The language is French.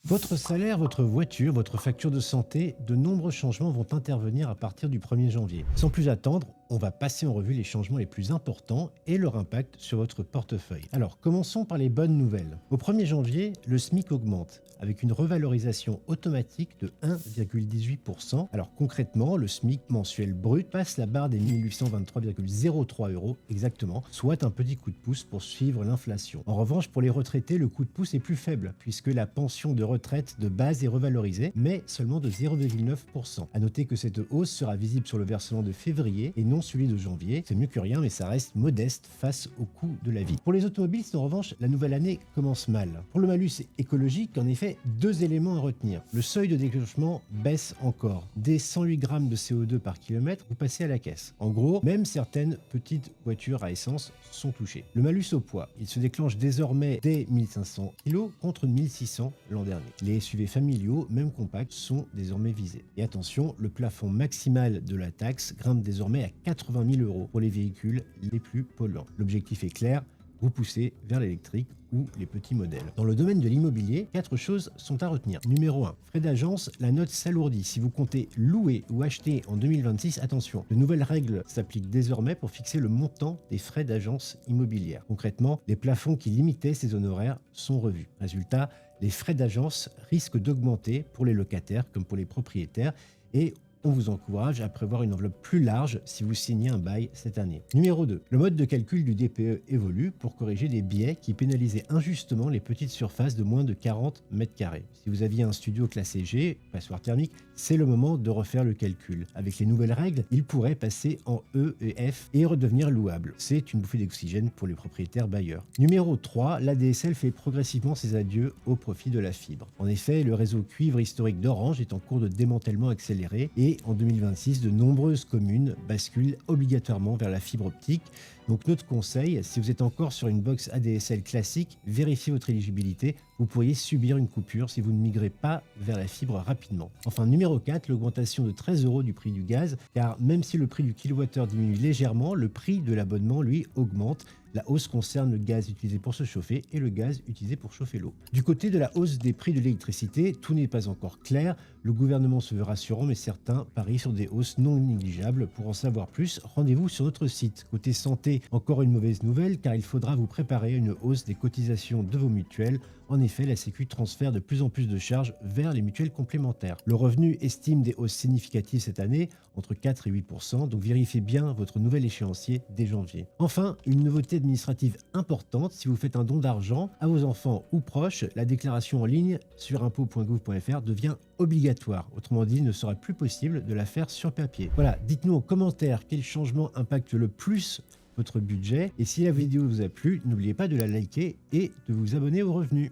Votre salaire, votre voiture, votre facture de santé, de nombreux changements vont intervenir à partir du 1er janvier. Sans plus attendre, on va passer en revue les changements les plus importants et leur impact sur votre portefeuille. Alors, commençons par les bonnes nouvelles. Au 1er janvier, le SMIC augmente avec une revalorisation automatique de 1,18%. Alors concrètement, le SMIC mensuel brut passe la barre des 1823,03 euros exactement, soit un petit coup de pouce pour suivre l'inflation. En revanche, pour les retraités, le coup de pouce est plus faible puisque la pension de retraite de base est revalorisée, mais seulement de 0,9%. A noter que cette hausse sera visible sur le versement de février et non celui de janvier. C'est mieux que rien, mais ça reste modeste face au coût de la vie. Pour les automobilistes, en revanche, la nouvelle année commence mal. Pour le malus écologique, en effet, deux éléments à retenir. Le seuil de déclenchement baisse encore. Dès 108 grammes de CO2 par kilomètre, vous passez à la caisse. En gros, même certaines petites voitures à essence sont touchées. Le malus au poids, il se déclenche désormais dès 1500 kg contre 1600 l'an dernier. Les SUV familiaux, même compacts, sont désormais visés. Et attention, le plafond maximal de la taxe grimpe désormais à 80 000 euros pour les véhicules les plus polluants. L'objectif est clair, vous poussez vers l'électrique ou les petits modèles. Dans le domaine de l'immobilier, 4 choses sont à retenir. Numéro 1, frais d'agence, la note s'alourdit. Si vous comptez louer ou acheter en 2026, attention, de nouvelles règles s'appliquent désormais pour fixer le montant des frais d'agence immobilière. Concrètement, les plafonds qui limitaient ces honoraires sont revus. Résultat, les frais d'agence risquent d'augmenter pour les locataires comme pour les propriétaires et on vous encourage à prévoir une enveloppe plus large si vous signez un bail cette année. Numéro 2. Le mode de calcul du DPE évolue pour corriger des biais qui pénalisaient injustement les petites surfaces de moins de 40 m². Si vous aviez un studio classé G, passoire thermique, c'est le moment de refaire le calcul. Avec les nouvelles règles, il pourrait passer en E et F et redevenir louable. C'est une bouffée d'oxygène pour les propriétaires bailleurs. Numéro 3. L'ADSL fait progressivement ses adieux au profit de la fibre. En effet, le réseau cuivre historique d'Orange est en cours de démantèlement accéléré et en 2026, de nombreuses communes basculent obligatoirement vers la fibre optique. Donc notre conseil, si vous êtes encore sur une box ADSL classique, vérifiez votre éligibilité. Vous pourriez subir une coupure si vous ne migrez pas vers la fibre rapidement. Enfin, numéro 4, l'augmentation de 13 euros du prix du gaz, car même si le prix du kilowattheure diminue légèrement, le prix de l'abonnement, lui, augmente. La hausse concerne le gaz utilisé pour se chauffer et le gaz utilisé pour chauffer l'eau. Du côté de la hausse des prix de l'électricité, tout n'est pas encore clair. Le gouvernement se veut rassurant, mais certains parient sur des hausses non négligeables. Pour en savoir plus, rendez-vous sur notre site. Côté santé, encore une mauvaise nouvelle, car il faudra vous préparer à une hausse des cotisations de vos mutuelles. En effet, la Sécu transfère de plus en plus de charges vers les mutuelles complémentaires. Le revenu estime des hausses significatives cette année, entre 4 et 8%, donc vérifiez bien votre nouvel échéancier dès janvier. Enfin, une nouveauté administrative importante, si vous faites un don d'argent à vos enfants ou proches, la déclaration en ligne sur impôts.gouv.fr devient obligatoire. Autrement dit, il ne sera plus possible de la faire sur papier. Voilà, dites-nous en commentaire quel changement impacte le plus votre budget. Et si la vidéo vous a plu, n'oubliez pas de la liker et de vous abonner au Revenu.